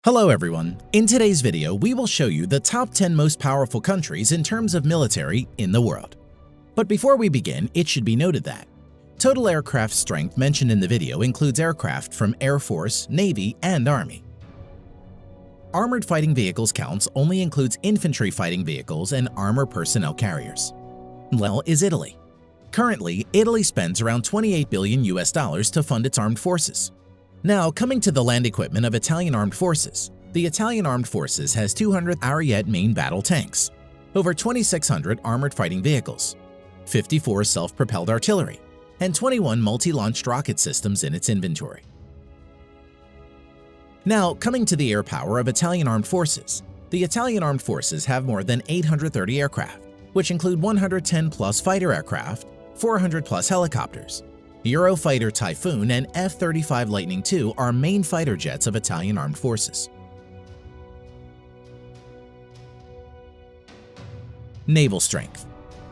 Hello everyone! In today's video, we will show you the top 10 most powerful countries in terms of military in the world. But before we begin, it should be noted that total aircraft strength mentioned in the video includes aircraft from Air Force, Navy, and Army. Armored fighting vehicles counts only includes infantry fighting vehicles and armor personnel carriers. Well, is Italy. Currently, Italy spends around $28 billion to fund its armed forces. Now, coming to the land equipment of Italian Armed Forces, the Italian Armed Forces has 200 Ariete main battle tanks, over 2,600 armored fighting vehicles, 54 self-propelled artillery, and 21 multi-launched rocket systems in its inventory. Now, coming to the air power of Italian Armed Forces, the Italian Armed Forces have more than 830 aircraft, which include 110-plus fighter aircraft, 400-plus helicopters. Eurofighter Typhoon and F-35 Lightning II are main fighter jets of Italian Armed Forces. Naval strength.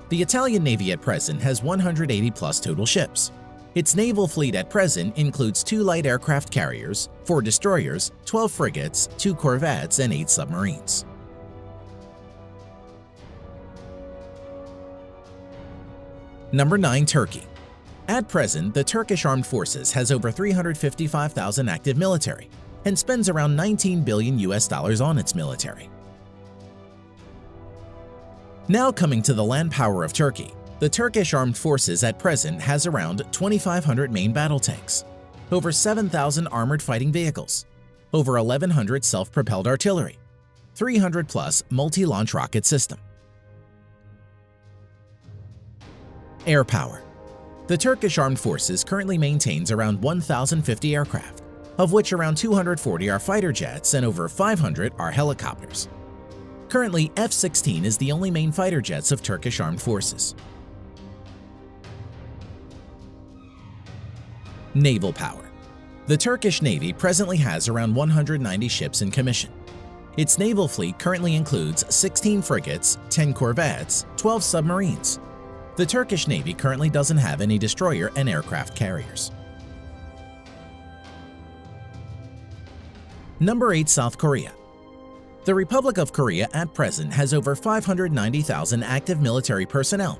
The Italian Navy at present has 180-plus total ships. Its naval fleet at present includes 2 light aircraft carriers, 4 destroyers, 12 frigates, 2 corvettes, and 8 submarines. Number 9. Turkey. At present, the Turkish Armed Forces has over 355,000 active military and spends around $19 billion on its military. Now coming to the land power of Turkey, the Turkish Armed Forces at present has around 2,500 main battle tanks, over 7,000 armored fighting vehicles, over 1,100 self-propelled artillery, 300-plus multi-launch rocket system. Air power. The Turkish Armed Forces currently maintains around 1,050 aircraft, of which around 240 are fighter jets and over 500 are helicopters. Currently, F-16 is the only main fighter jets of Turkish Armed Forces. Naval power. The Turkish Navy presently has around 190 ships in commission. Its naval fleet currently includes 16 frigates, 10 corvettes, 12 submarines. The Turkish Navy currently doesn't have any destroyer and aircraft carriers. Number 8. South Korea. The Republic of Korea at present has over 590,000 active military personnel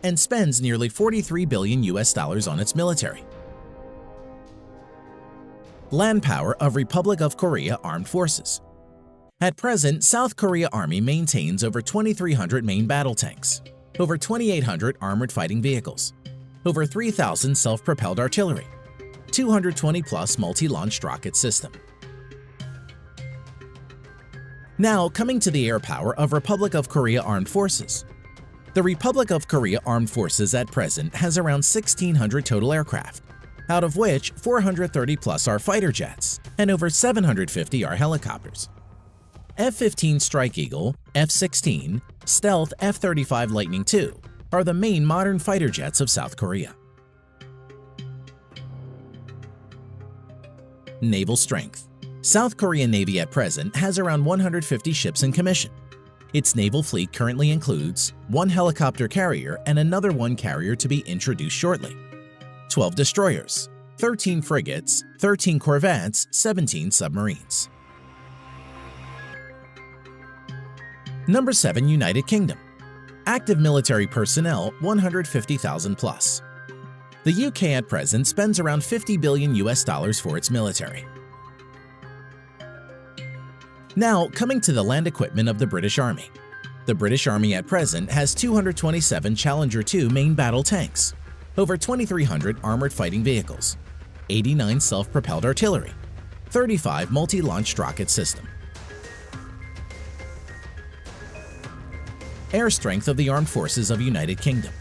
and spends nearly $43 billion on its military. Land power of Republic of Korea Armed Forces. At present, South Korea Army maintains over 2,300 main battle tanks, over 2,800 armored fighting vehicles, over 3,000 self-propelled artillery, 220-plus multi-launched rocket system. Now, coming to the air power of Republic of Korea Armed Forces. The Republic of Korea Armed Forces at present has around 1,600 total aircraft, out of which 430-plus are fighter jets and over 750 are helicopters. F-15 Strike Eagle, F-16, Stealth F-35 Lightning II are the main modern fighter jets of South Korea. Naval strength. South Korean Navy at present has around 150 ships in commission. Its naval fleet currently includes 1 helicopter carrier and another 1 carrier to be introduced shortly, 12 destroyers, 13 frigates, 13 corvettes, 17 submarines. Number 7. United Kingdom. Active military personnel 150,000 plus. The UK at present spends around $50 billion for its military. Now, coming to the land equipment of the British Army. The British Army at present has 227 Challenger 2 main battle tanks, over 2,300 armored fighting vehicles, 89 self-propelled artillery, 35 multi-launched rocket system. Air strength of the Armed Forces of United Kingdom.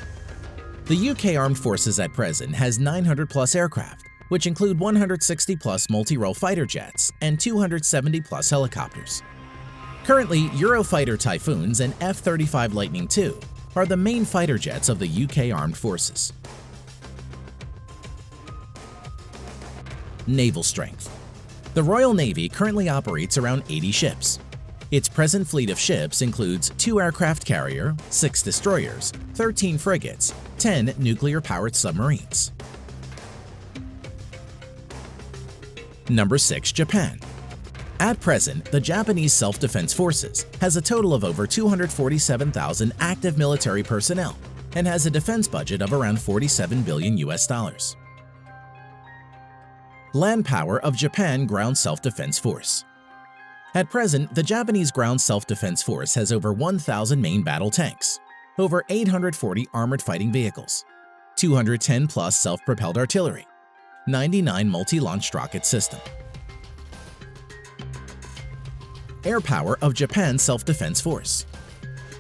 The UK Armed Forces at present has 900-plus aircraft, which include 160-plus multi-role fighter jets and 270-plus helicopters. Currently, Eurofighter Typhoons and F-35 Lightning II are the main fighter jets of the UK Armed Forces. Naval strength. The Royal Navy currently operates around 80 ships. Its present fleet of ships includes 2 aircraft carrier, 6 destroyers, 13 frigates, 10 nuclear-powered submarines. Number 6. Japan. At present, the Japanese Self-Defense Forces has a total of over 247,000 active military personnel and has a defense budget of around $47 billion. Land power of Japan Ground Self-Defense Force. At present, the Japanese Ground Self-Defense Force has over 1,000 main battle tanks, over 840 armored fighting vehicles, 210 plus self-propelled artillery, 99 multi-launched rocket system. Air power of Japan Self-Defense Force.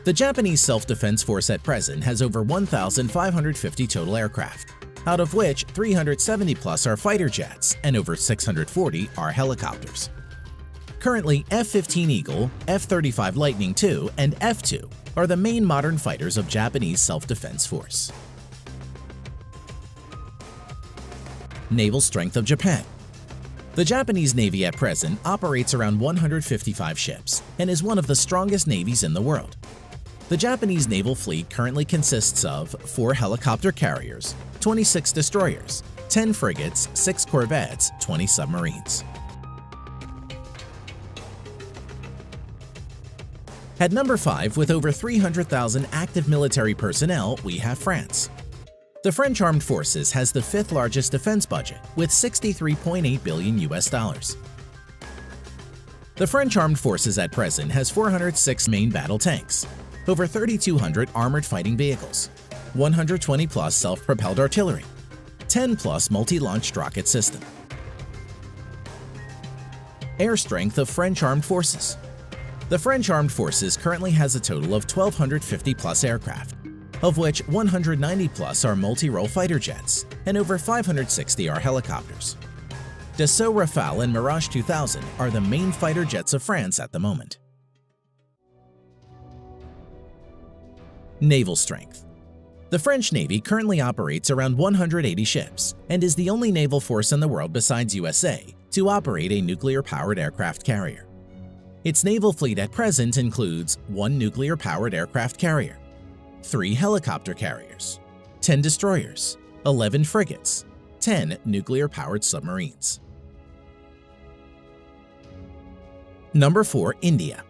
The Japanese Self-Defense Force at present has over 1,550 total aircraft, out of which 370 plus are fighter jets and over 640 are helicopters. Currently, F-15 Eagle, F-35 Lightning II, and F-2 are the main modern fighters of Japanese Self-Defense Force. Naval strength of Japan. The Japanese Navy at present operates around 155 ships and is one of the strongest navies in the world. The Japanese naval fleet currently consists of 4 helicopter carriers, 26 destroyers, 10 frigates, 6 corvettes, 20 submarines. At number 5, with over 300,000 active military personnel, we have France. The French Armed Forces has the 5th largest defense budget with $63.8 billion. The French Armed Forces at present has 406 main battle tanks, over 3,200 armored fighting vehicles, 120 plus self-propelled artillery, 10 plus multi-launched rocket system. Air strength of French Armed Forces. The French Armed Forces currently has a total of 1,250 plus aircraft, of which 190 plus are multi-role fighter jets and over 560 are helicopters. Dassault Rafale and Mirage 2000 are the main fighter jets of France at the moment. Naval strength. The French Navy currently operates around 180 ships and is the only naval force in the world besides USA to operate a nuclear-powered aircraft carrier. Its naval fleet at present includes 1 nuclear-powered aircraft carrier, 3 helicopter carriers, 10 destroyers, 11 frigates, 10 nuclear-powered submarines. Number 4. India.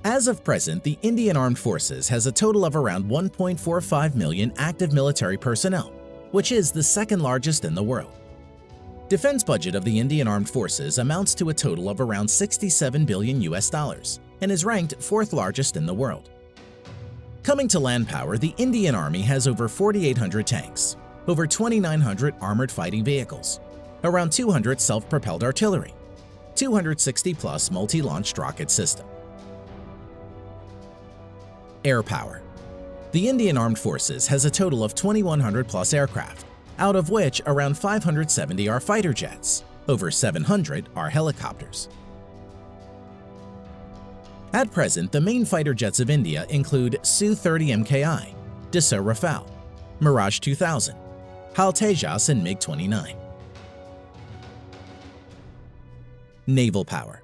As of present, the Indian Armed Forces has a total of around 1.45 million active military personnel, which is the 2nd largest in the world. Defense budget of the Indian Armed Forces amounts to a total of around $67 billion and is ranked 4th largest in the world. Coming to land power, the Indian Army has over 4,800 tanks, over 2,900 armored fighting vehicles, around 200 self-propelled artillery, 260 plus multi-launched rocket system. Air power. The Indian Armed Forces has a total of 2,100 plus aircraft, out of which around 570 are fighter jets, over 700 are helicopters. At present, the main fighter jets of India include Su-30 Mki, Dassault Rafale, Mirage 2000, HAL Tejas and MiG-29. Naval power.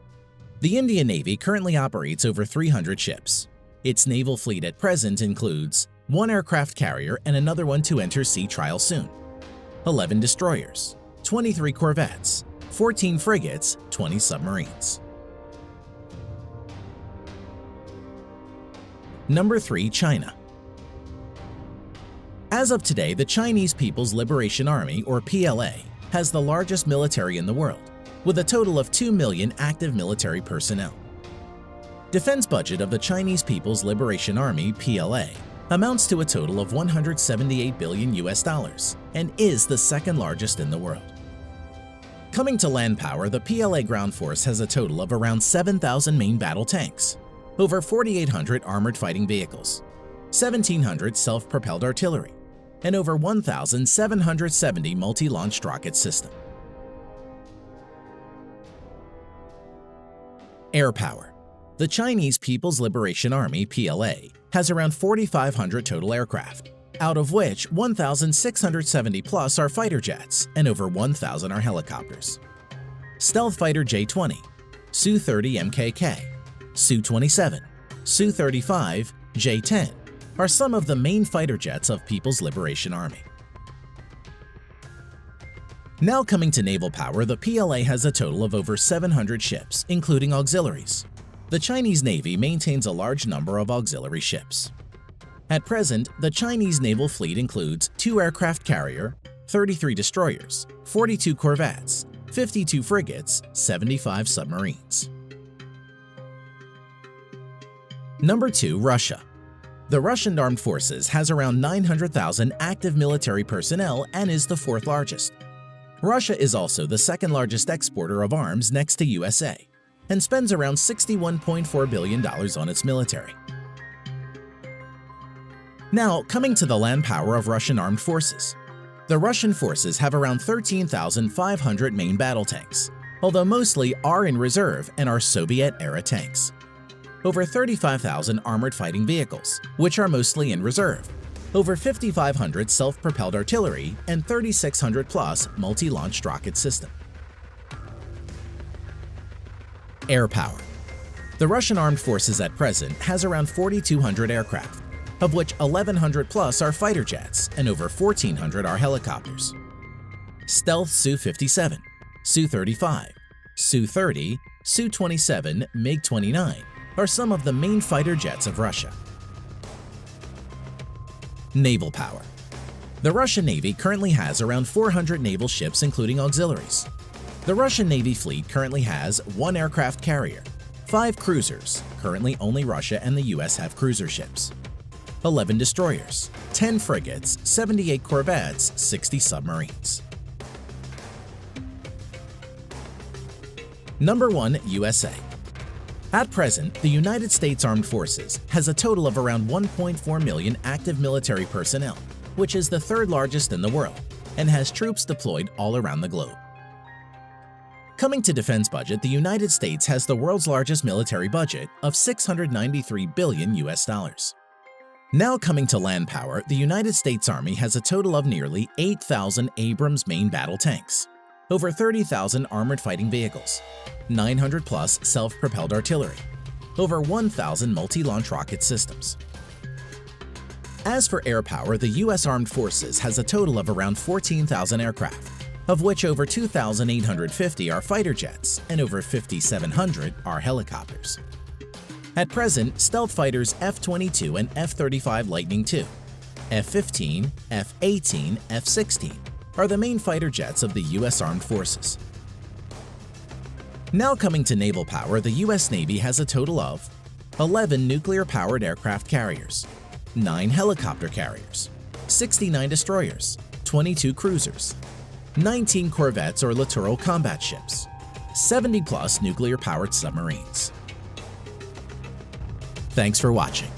The Indian Navy currently operates over 300 ships. Its naval fleet at present includes 1 aircraft carrier and another one to enter sea trial soon, 11 destroyers, 23 corvettes, 14 frigates, 20 submarines. Number 3. China. As of today, the Chinese People's Liberation Army, or PLA, has the largest military in the world, with a total of 2 million active military personnel. Defense budget of the Chinese People's Liberation Army, PLA, amounts to a total of $178 billion and is the 2nd largest in the world. Coming to land power, the PLA ground force has a total of around 7,000 main battle tanks, over 4,800 armored fighting vehicles, 1,700 self-propelled artillery, and over 1,770 multi-launched rocket system. Air power. The Chinese People's Liberation Army, PLA, has around 4,500 total aircraft, out of which 1,670 plus are fighter jets and over 1,000 are helicopters. Stealth Fighter J-20, Su-30 MKK, Su-27, Su-35, J-10 are some of the main fighter jets of People's Liberation Army. Now coming to naval power, the PLA has a total of over 700 ships, including auxiliaries. The Chinese Navy maintains a large number of auxiliary ships. At present, the Chinese naval fleet includes 2 aircraft carrier, 33 destroyers, 42 corvettes, 52 frigates, 75 submarines. Number 2. Russia. The Russian Armed Forces has around 900,000 active military personnel and is the 4th largest. Russia is also the 2nd largest exporter of arms next to USA and spends around $61.4 billion on its military. Now, coming to the land power of Russian armed forces. The Russian forces have around 13,500 main battle tanks, although mostly are in reserve and are Soviet-era tanks. Over 35,000 armored fighting vehicles, which are mostly in reserve. Over 5,500 self-propelled artillery and 3,600 plus multi-launched rocket system. Air power. The Russian armed forces at present has around 4,200 aircraft, of which 1,100 plus are fighter jets and over 1,400 are helicopters. Stealth Su-57, Su-35, Su-30, Su-27, MiG-29 are some of the main fighter jets of Russia. Naval power. The Russian Navy currently has around 400 naval ships including auxiliaries. The Russian Navy fleet currently has 1 aircraft carrier, 5 cruisers, currently only Russia and the US have cruiser ships, 11 destroyers, 10 frigates, 78 corvettes, 60 submarines. Number 1. USA. At present, the United States Armed Forces has a total of around 1.4 million active military personnel, which is the 3rd largest in the world, and has troops deployed all around the globe. Coming to defense budget, the United States has the world's largest military budget of $693 billion US. Now coming to land power, the United States Army has a total of nearly 8,000 Abrams main battle tanks, over 30,000 armored fighting vehicles, 900 plus self-propelled artillery, over 1,000 multi-launch rocket systems. As for air power, the U.S. Armed Forces has a total of around 14,000 aircraft, of which over 2,850 are fighter jets and over 5,700 are helicopters. At present, stealth fighters F-22 and F-35 Lightning II, F-15, F-18, F-16 are the main fighter jets of the U.S. Armed Forces. Now coming to naval power, the U.S. Navy has a total of 11 nuclear-powered aircraft carriers, 9 helicopter carriers, 69 destroyers, 22 cruisers, 19 corvettes or littoral combat ships, 70 plus nuclear-powered submarines. Thanks for watching.